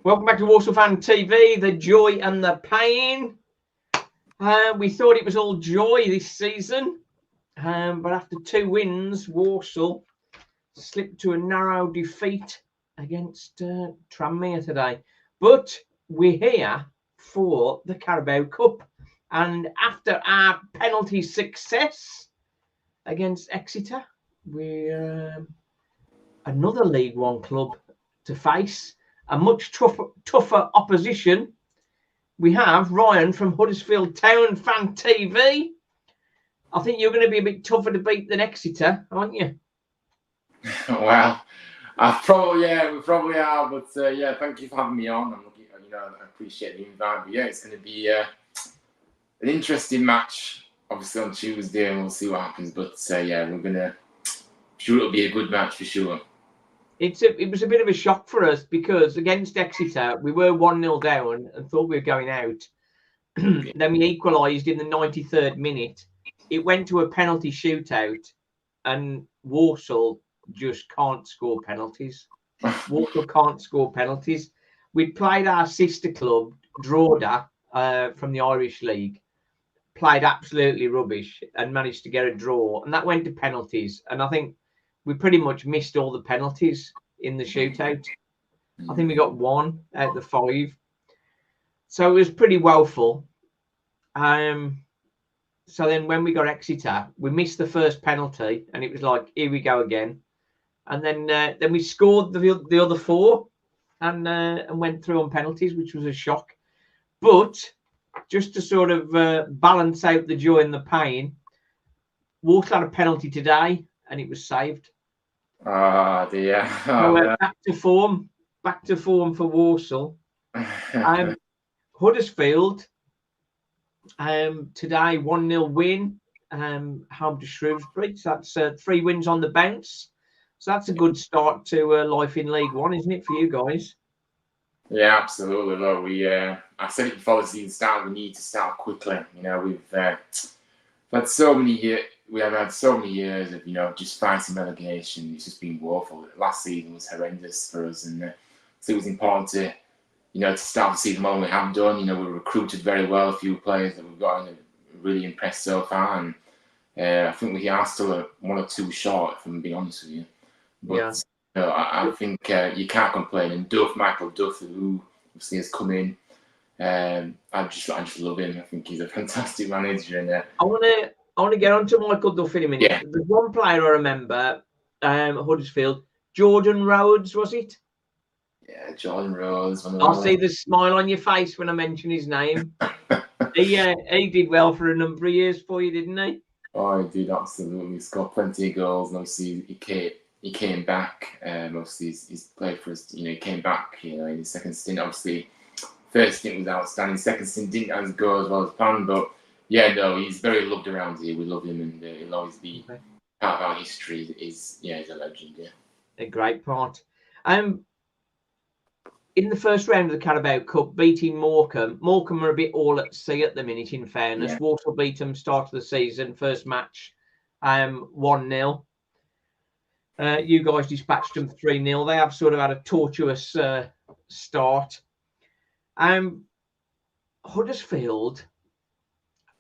Welcome back to Walsall Fan TV, the joy and the pain. We thought it was all joy this season, but after 2 wins, Walsall slipped to a narrow defeat against Tranmere today. But we're here for the Carabao Cup, and after our penalty success against Exeter, we're another League One club to face. A much tougher opposition. We have Ryan from Huddersfield Town Fan TV. I think you're going to be a bit tougher to beat than Exeter, aren't you? Well, we probably are. But thank you for having me on. I appreciate the invite. But it's going to be an interesting match, obviously on Tuesday, and we'll see what happens. But I'm sure it'll be a good match for sure. It was a bit of a shock for us because against Exeter, we were 1-0 down and thought we were going out. Then we equalised in the 93rd minute. It went to a penalty shootout, and Walsall just can't score penalties. Walsall can't score penalties. We played our sister club, Drogheda, from the Irish League, played absolutely rubbish and managed to get a draw. And that went to penalties. And I think we pretty much missed all the penalties in the shootout. I think we got 1 out of the 5. So it was pretty woeful. So then when we got Exeter, we missed the first penalty, and it was like, here we go again. And then we scored the other 4 and went through on penalties, which was a shock. But just to sort of balance out the joy and the pain, Walsall had a penalty today, and it was saved. Oh dear. Back to form for Walsall. Huddersfield today 1-0 win home to Shrewsbury. So that's 3 wins on the bounce. So that's a good start to life in League One, isn't it, for you guys? Yeah, absolutely. Look, I said it before the season started, we need to start quickly. We've had so many years. We have had so many years of, just fighting relegation. It's just been woeful. Last season was horrendous for us, and so it was important to start the season well. We haven't done. We recruited very well. A few players that we've got and really impressed so far, and I think we are still 1 or 2 short, if I'm being honest with you. But I think you can't complain. And Michael Duff, who obviously has come in, I just love him. I think he's a fantastic manager, and I want to get on to Michael Duff in a minute. Yeah. There's one player I remember, Huddersfield, Jordan Rhodes, was it? Yeah, Jordan Rhodes. I see the smile on your face when I mention his name. He did well for a number of years for you, didn't he? Oh, he did, absolutely. He scored plenty of goals, and obviously he came back. Obviously, he's played for us. He came back. In his second stint. Obviously, first stint was outstanding. Second stint didn't go as well as planned, but. Yeah, no, he's very loved around here. We love him, and he'll always be part of our history. He's a legend, yeah. A great part. In the first round of the Carabao Cup, beating Morecambe. Morecambe are a bit all at sea at the minute, in fairness. Yeah. Walsall beat them start of the season, first match, 1-0. You guys dispatched them 3-0. They have sort of had a tortuous start. Huddersfield,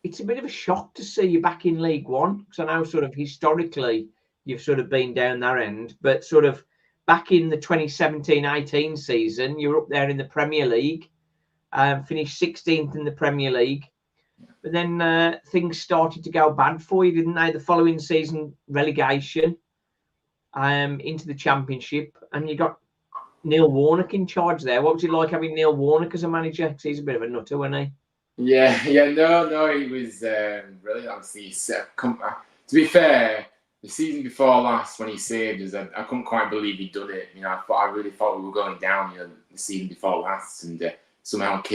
it's a bit of a shock to see you back in League One, because I know sort of historically you've sort of been down that end, but sort of back in the 2017-18 season, you were up there in the Premier League, finished 16th in the Premier League. But then things started to go bad for you, didn't they? The following season, relegation into the Championship, and you got Neil Warnock in charge there. What was it like having Neil Warnock as a manager? Because he's a bit of a nutter, wasn't he? Yeah, no, he was brilliant. Obviously, to be fair, the season before last when he saved us, I couldn't quite believe he'd done it. I really thought we were going down. The season before last, and somehow he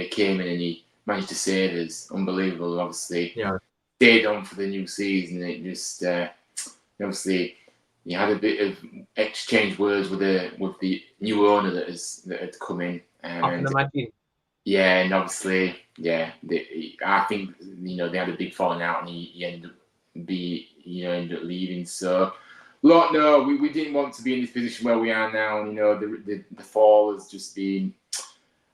came in and he managed to save us. Unbelievable. Obviously, stayed on for the new season. It just obviously he had a bit of exchange words with the new owner that had come in. I can imagine. Yeah, and obviously, I think they had a big falling out, and he ended up leaving. So, Look, no, we didn't want to be in this position where we are now. You know, the fall has just been.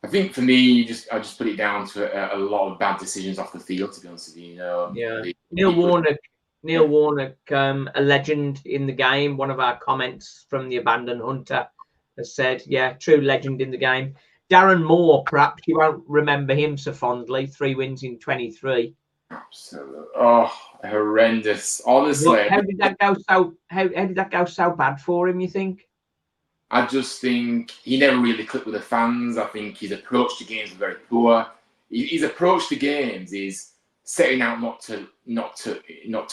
I think for me, I just put it down to a lot of bad decisions off the field. To be honest with you, Yeah, Neil Warnock, a legend in the game. One of our comments from the Abandoned Hunter has said, "Yeah, true legend in the game." Darren Moore, perhaps you won't remember him so fondly. 3 wins in 23. Absolutely. Oh, horrendous. Honestly. How did that go so? How did that go so bad for him? You think? I just think he never really clicked with the fans. I think his approach to games was very poor. His approach to games is setting out not to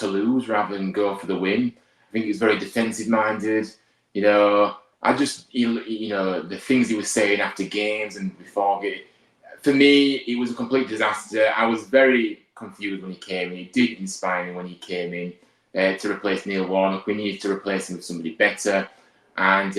lose rather than go for the win. I think he was very defensive minded. You know, the things he was saying after games and before game. For me, it was a complete disaster. I was very confused when he came in. He did inspire me when he came in to replace Neil Warnock. We needed to replace him with somebody better. And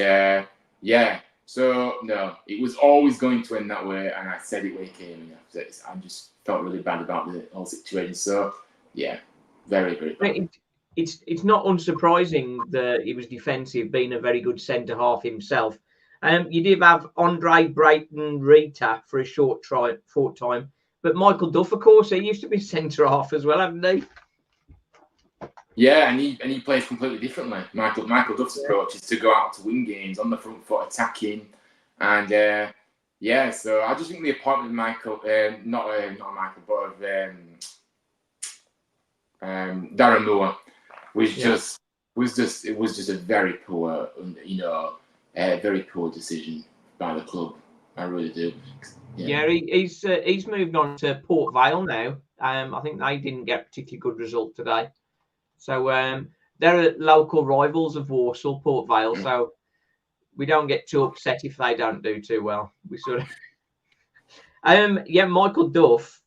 so no, it was always going to end that way. And I said it when he came in. I just felt really bad about the whole situation. So yeah, very, very bad. It's not unsurprising that he was defensive, being a very good centre half himself. You did have Andre Brayton Rita for a short time, but Michael Duff, of course, he used to be centre half as well, haven't he? Yeah, and he plays completely differently. Michael Duff's approach is to go out to win games on the front foot, attacking, and so I just think the appointment of Michael, not Michael, but of Darren Moore was just a very poor, very poor decision by the club. I really do. Yeah, he's moved on to Port Vale now. I think they didn't get a particularly good result today. So they're local rivals of Walsall, Port Vale. So we don't get too upset if they don't do too well. We sort of, Michael Duff.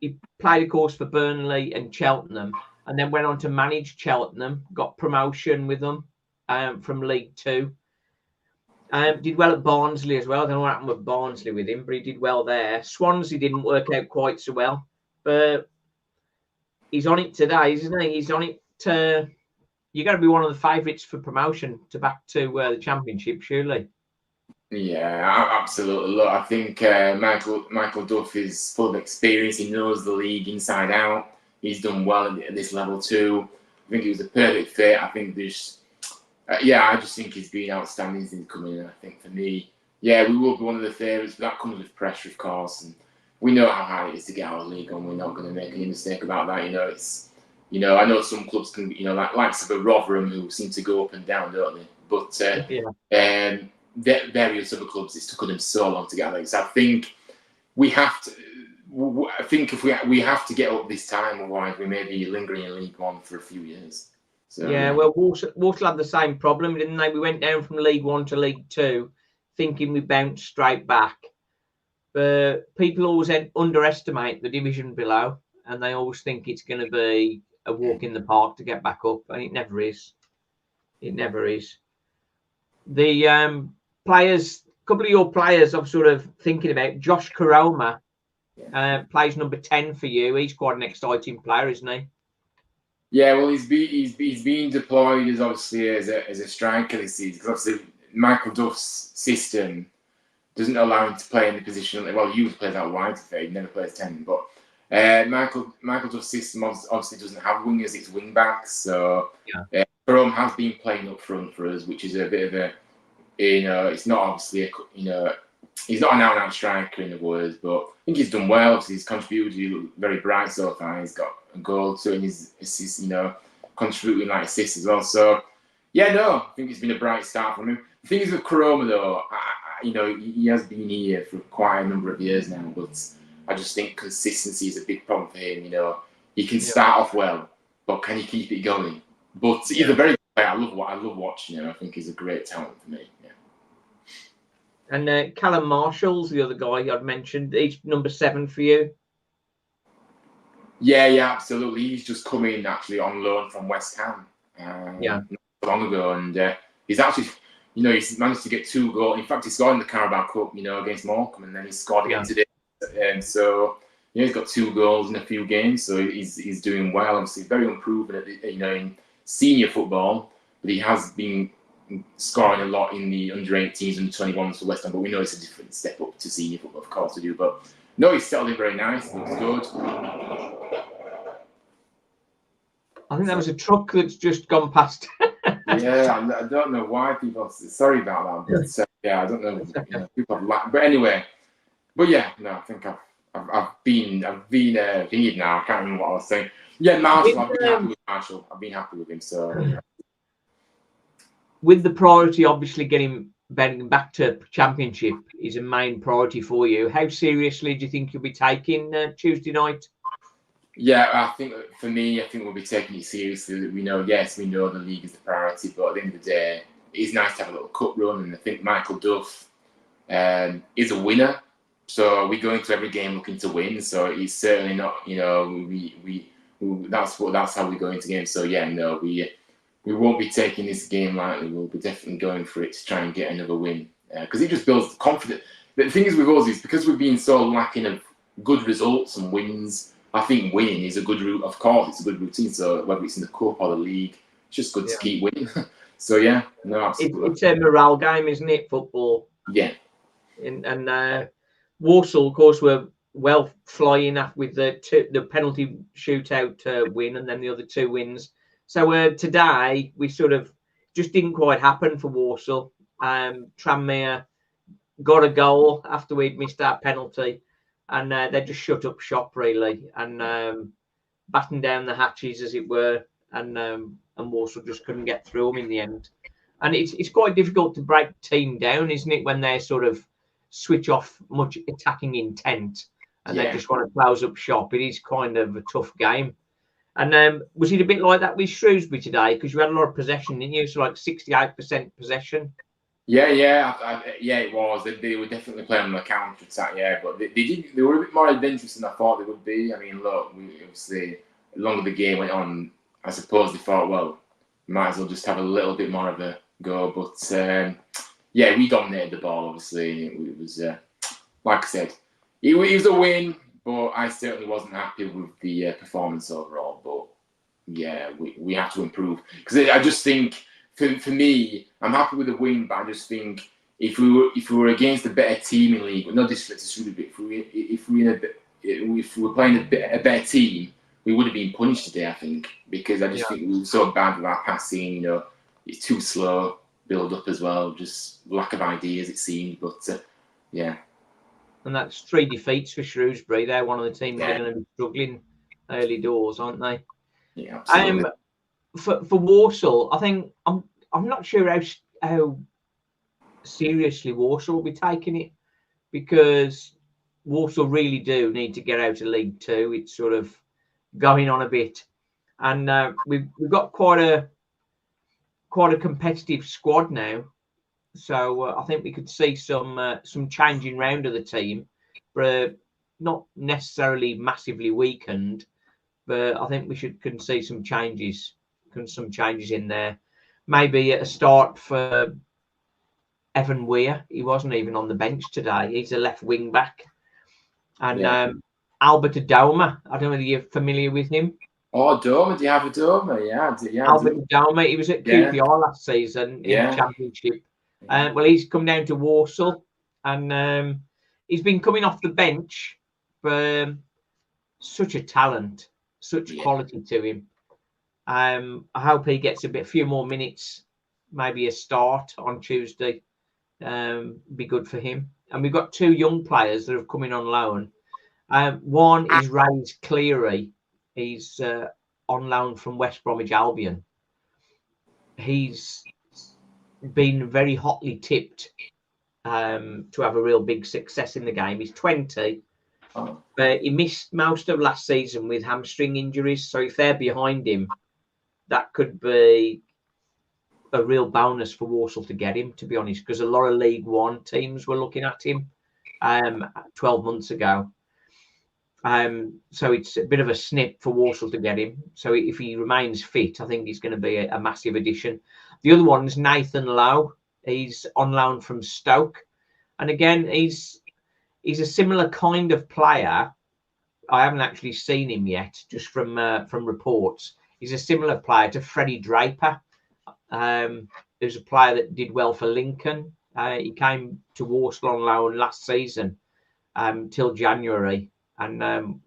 He played, of course, for Burnley and Cheltenham, and then went on to manage Cheltenham. Got promotion with them from League Two. Did well at Barnsley as well. I don't know what happened with Barnsley with him, but he did well there. Swansea didn't work out quite so well, but he's on it today, isn't he? He's on it. You're going to be one of the favourites for promotion back to the Championship, surely. Yeah, absolutely. Look, I think Michael Duff is full of experience. He knows the league inside out. He's done well at this level too. I think he was a perfect fit. I think I just think he's been outstanding since coming in. I think for me, we will be one of the favourites, but that comes with pressure, of course. And we know how hard it is to get out of the league, and we're not going to make any mistake about that. I know some clubs can, like Rotherham, who seem to go up and down, don't they? But various other clubs, it's taken them so long to get out. So I think we have to. I think if we have to get up this time, otherwise we may be lingering in League One for a few years. So, well, Walsall had the same problem, didn't they? We went down from League One to League Two, thinking we bounced straight back. But people always underestimate the division below, and they always think it's going to be a walk in the park to get back up, and it never is. It never is. The players, a couple of your players, I'm sort of thinking about. Josh Karoma plays number 10 for you. He's quite an exciting player, isn't he? Yeah, well, he's being deployed as obviously as a striker this season, because obviously Michael Duff's system doesn't allow him to play in the position. Well, he plays out wide, he never plays 10. But Michael Duff's system obviously doesn't have wingers; it's wing backs. So Jerome has been playing up front for us, which is a bit of a, it's not obviously he's not an out-and-out striker in the words, but I think he's done well. Obviously, he's contributed. He looked very bright so far. He's got a goal too, and his assists, contributing like assists as well. So I think it's been a bright start for him. The thing is with Karoma though, he has been here for quite a number of years now, but I just think consistency is a big problem for him. He can start off well, but can he keep it going? But he's a very good player. I love watching him. I think he's a great talent for me. Yeah. And Callum Marshall's the other guy I'd mentioned. He's number 7 for you. Yeah, absolutely. He's just come in actually on loan from West Ham. Not so long ago, and he's actually. He's managed to get 2 goals. In fact, he scored in the Carabao Cup, against Morecambe, and then he scored again today. And so, he's got 2 goals in a few games, so he's doing well. Obviously, very unproven in senior football, but he has been scoring a lot in the under-18s, under-21s for West Ham. But we know it's a different step up to senior football, of course, we do. But no, he's settled in very nice. Looks good. I think that was a truck that's just gone past. Yeah, I don't know why people. Sorry about that, but yeah, I don't know. People have but anyway, but yeah, no, I think I've been thinking now. I can't remember what I was saying. Yeah, Marshall. I've been happy with Marshall. I've been happy with him. So with the priority, obviously, getting back to Championship is a main priority for you. How seriously do you think you'll be taking Tuesday night? Yeah, I think for me, I think we'll be taking it seriously. We know the league is the priority, but at the end of the day, it's nice to have a little cup run. And I think Michael Duff is a winner, so we go into every game looking to win. So he's certainly not, that's how we go into games. So yeah, no, we won't be taking this game lightly. We'll be definitely going for it to try and get another win because it just builds confidence. The thing is with us is because we've been so lacking of good results and wins. I think winning is a good route. Of course, it's a good routine. So whether it's in the cup or the league, it's just good to keep winning. So yeah, no, absolutely. It's a morale game, isn't it? Football. Yeah. And Walsall, of course, were well flying up with the penalty shootout win, and then the other 2 wins. So today we sort of just didn't quite happen for Walsall. Tranmere got a goal after we'd missed that penalty. And they just shut up shop really and battened down the hatches, as it were, and Walsall just couldn't get through them in the end. And it's quite difficult to break the team down, isn't it, when they sort of switch off much attacking intent and they just want to close up shop. It is kind of a tough game. And was it a bit like that with Shrewsbury today? Because you had a lot of possession, didn't you? So like 68% possession. Yeah, it was. They were definitely playing on the counter attack, but they were a bit more adventurous than I thought they would be. I mean, look, obviously, the longer the game went on, I suppose they thought, well, might as well just have a little bit more of a go. But we dominated the ball, obviously. It was, like I said, it was a win, but I certainly wasn't happy with the performance overall. But yeah, we have to improve because I just think. For me, I'm happy with the win, but I just think if we were against a better team in league, no disrespect to Shrewsbury, if we were playing a better team, we would have been punished today. I think because I just think we were so bad with our passing. It's too slow build up as well, just lack of ideas it seemed. But yeah. And that's 3 defeats for Shrewsbury. They're one of the teams that are going to be struggling early doors, aren't they? Yeah, absolutely. For Walsall, I think I'm not sure how seriously Walsall will be taking it, because Walsall really do need to get out of League Two. It's sort of going on a bit, and we've got quite a competitive squad now. So I think we could see some changing round of the team, but not necessarily massively weakened. But I think we can see some changes in there. Maybe a start for Evan Weir. He wasn't even on the bench today. He's a left wing back. And Albert Adoma. I don't know whether you're familiar with him. Oh, Adoma. Do you have Adoma? Yeah. Albert Adoma. He was at QPR last season in the Championship. Well, he's come down to Walsall, and he's been coming off the bench, but such a talent, such quality to him. I hope he gets a few more minutes, maybe a start on Tuesday. Be good for him. And we've got 2 young players that have come in on loan. One is Ray Cleary. He's on loan from West Bromwich Albion. He's been very hotly tipped to have a real big success in the game. He's 20, but he missed most of last season with hamstring injuries. So if they're behind him, that could be a real bonus for Walsall to get him, to be honest, because a lot of League One teams were looking at him 12 months ago. So it's a bit of a snip for Walsall to get him. So if he remains fit, I think he's going to be a massive addition. The other one is Nathan Lowe. He's on loan from Stoke. And again, he's a similar kind of player. I haven't actually seen him yet, just from reports. He's a similar player to Freddie Draper, who's a player that did well for Lincoln. He came to Walsall on loan last season till January and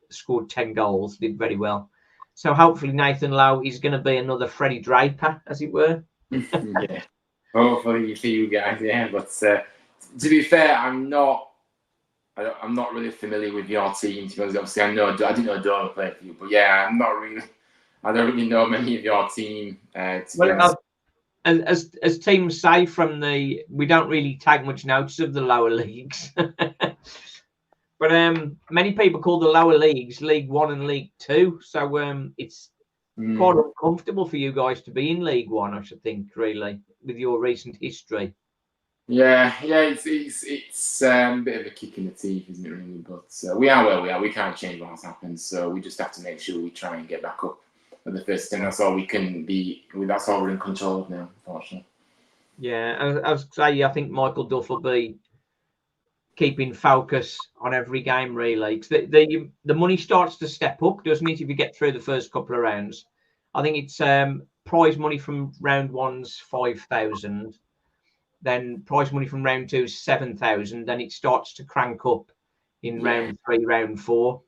scored 10 goals, did very well. So hopefully Nathan Lowe is going to be another Freddie Draper, as it were. Yeah, hopefully for you guys, yeah. But to be fair, I'm not really familiar with your team. Because obviously, I didn't know Doma played for you, but yeah, I don't really know many of your team. To be honest. As teams say we don't really take much notice of the lower leagues. But many people call the lower leagues League One and League Two. So it's quite uncomfortable for you guys to be in League One, I should think, really, with your recent history. Yeah, it's a bit of a kick in the teeth, isn't it, really? But we are where we are. We can't change what's happened, so we just have to make sure we try and get back up at the first, and that's all we can be. That's all we're in control of now, unfortunately. Yeah, I was say, I think Michael Duff will be keeping focus on every game, really. The money starts to step up, doesn't it, if you get through the first couple of rounds? I think it's prize money from round one's 5,000, then prize money from round two is 7,000, then it starts to crank up in round three, round four.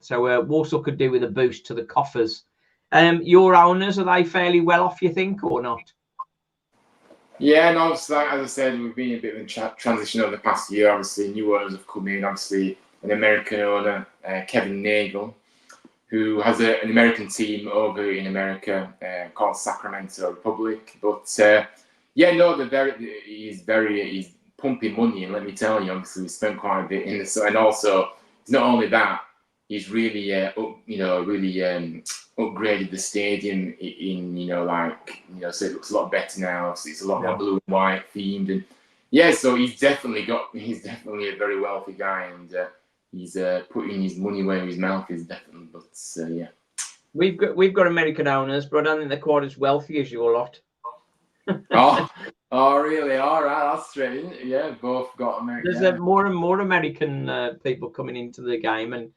So Walsall could do with a boost to the coffers. Your owners, are they fairly well off, you think, or not? Yeah, no, as I said, we've been a bit of a transition over the past year. Obviously, new owners have come in. Obviously, an American owner, Kevin Nagel, who has an American team over in America called Sacramento Republic. But he's pumping money, and let me tell you, obviously, we spent quite a bit in this, and also, it's not only that, he's really, upgraded the stadium so it looks a lot better now. So it's a lot more blue and white themed, and so he's definitely a very wealthy guy, and he's putting his money where his mouth is, definitely. But we've got American owners, but I don't think they're quite as wealthy as your lot. Oh, really? All right, that's strange. Yeah, both got American. There's more and more American people coming into the game, and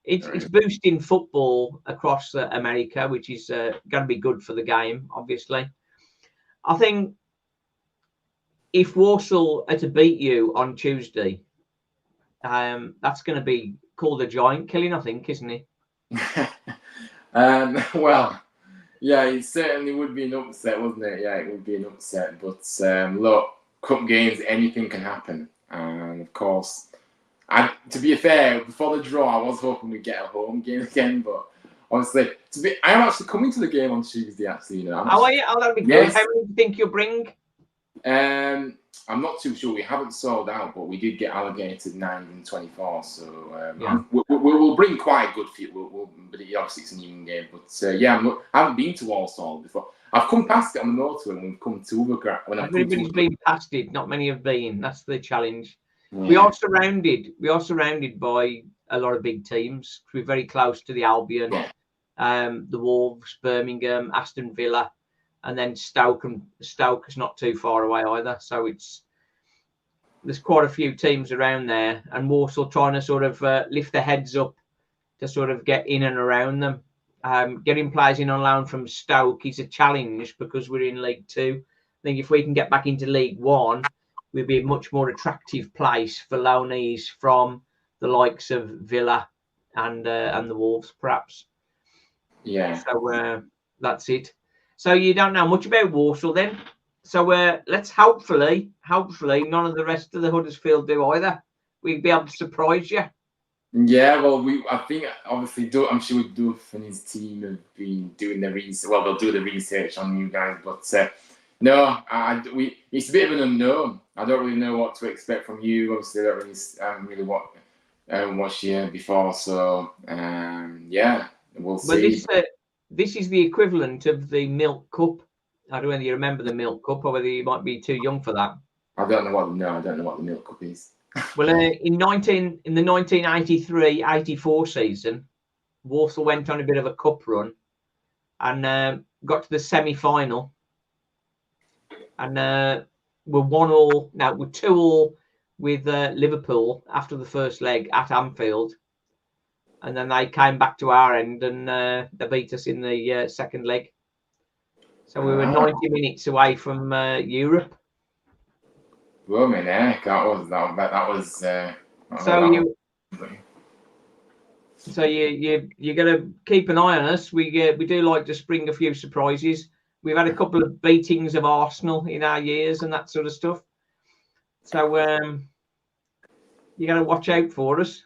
it's boosting football across America, which is going to be good for the game, obviously. I think if Walsall are to beat you on Tuesday, that's going to be called a giant killing, I think, isn't it? Well, yeah, it certainly would be an upset, wouldn't it? Yeah, it would be an upset. But look, cup games, anything can happen. And of course, to be fair, before the draw, I was hoping we'd get a home game again. But honestly, I am actually coming to the game on Tuesday. Actually, How are you? Oh, that'd be good. How many do you think you'll bring? I'm not too sure. We haven't sold out, but we did get allocated 924. So we'll bring quite a good few. But obviously it's an even game. But I haven't been to Walsall before. I've come past it on the motorway when we've come to Ubergrad. Everybody's been past it. Not many have been. That's the challenge. Yeah. We are surrounded by a lot of big teams. We're very close to the Albion, the Wolves, Birmingham, Aston Villa. And then Stoke is not too far away either. So there's quite a few teams around there, and Walsall trying to sort of lift their heads up to sort of get in and around them. Getting players in on loan from Stoke is a challenge because we're in League Two. I think if we can get back into League One, we'll be a much more attractive place for loanees from the likes of Villa and the Wolves, perhaps. Yeah. So that's it. So you don't know much about Walsall then. So let's hopefully none of the rest of the Huddersfield do either. We'd be able to surprise you. Yeah, well, I think obviously I'm sure Duff and his team have been doing the research. Well, they'll do the research on you guys, but no, it's a bit of an unknown. I don't really know what to expect from you. Obviously, I haven't really watched you before, so we'll see. This is the equivalent of the Milk Cup. I don't know whether you remember the Milk Cup or whether you might be too young for that. I don't know what the Milk Cup is. Well, in the 1983-84 season, Walsall went on a bit of a cup run and got to the semi-final, and we're 1-1. Now we're 2-2 with Liverpool after the first leg at Anfield. and then they came back to our end and they beat us in the second leg. So we were 90 minutes away from Europe. Well, man, that was. So you're gonna keep an eye on us. We do like to spring a few surprises. We've had a couple of beatings of Arsenal in our years and that sort of stuff. So you got to watch out for us.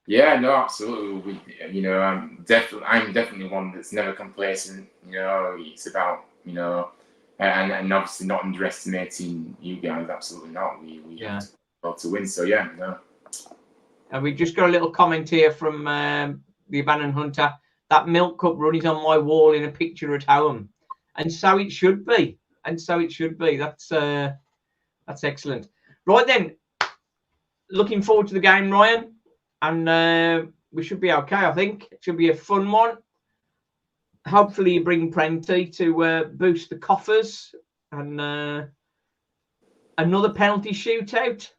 Yeah, no, absolutely. I'm definitely one that's never complacent. It's about and obviously not underestimating you guys. Absolutely not. We have to win. So yeah, no. And we've just got a little comment here from the Abandoned Hunter. That milk cup run is on my wall in a picture at home, and so it should be. That's excellent. Right then, looking forward to the game, Ryan, and we should be okay. I think it should be a fun one. Hopefully, you bring plenty to boost the coffers, and another penalty shootout.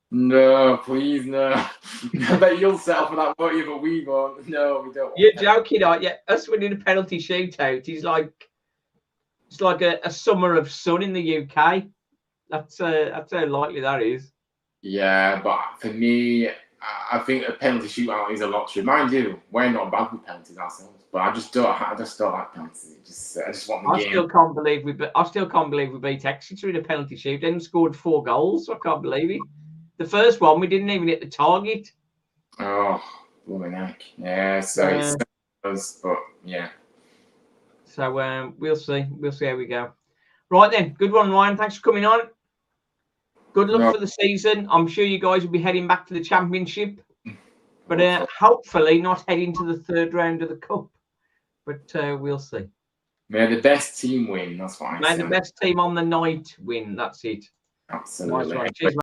No, please, no. I bet you'll settle for that, won't you? But we won't. No, we don't. You're joking, aren't you? Us winning a penalty shootout is it's like a summer of sun in the UK. That's how likely that is. Yeah, but for me, I think a penalty shootout is a lottery. Mind you, we're not bad with penalties ourselves, but I just don't like penalties. I just want the game. I still can't believe we beat Exeter in a penalty shoot and scored 4 goals. I can't believe it. The first one, we didn't even hit the target. Oh, blooming heck. Yeah, so it's but yeah. So we'll see. We'll see how we go. Right then, good one, Ryan. Thanks for coming on. Good luck for the season. I'm sure you guys will be heading back to the Championship, but hopefully not heading to the 3rd round of the Cup. But we'll see. May the best team win. That's what I say. May the best team on the night win. That's it. Absolutely. Nice one. Cheers,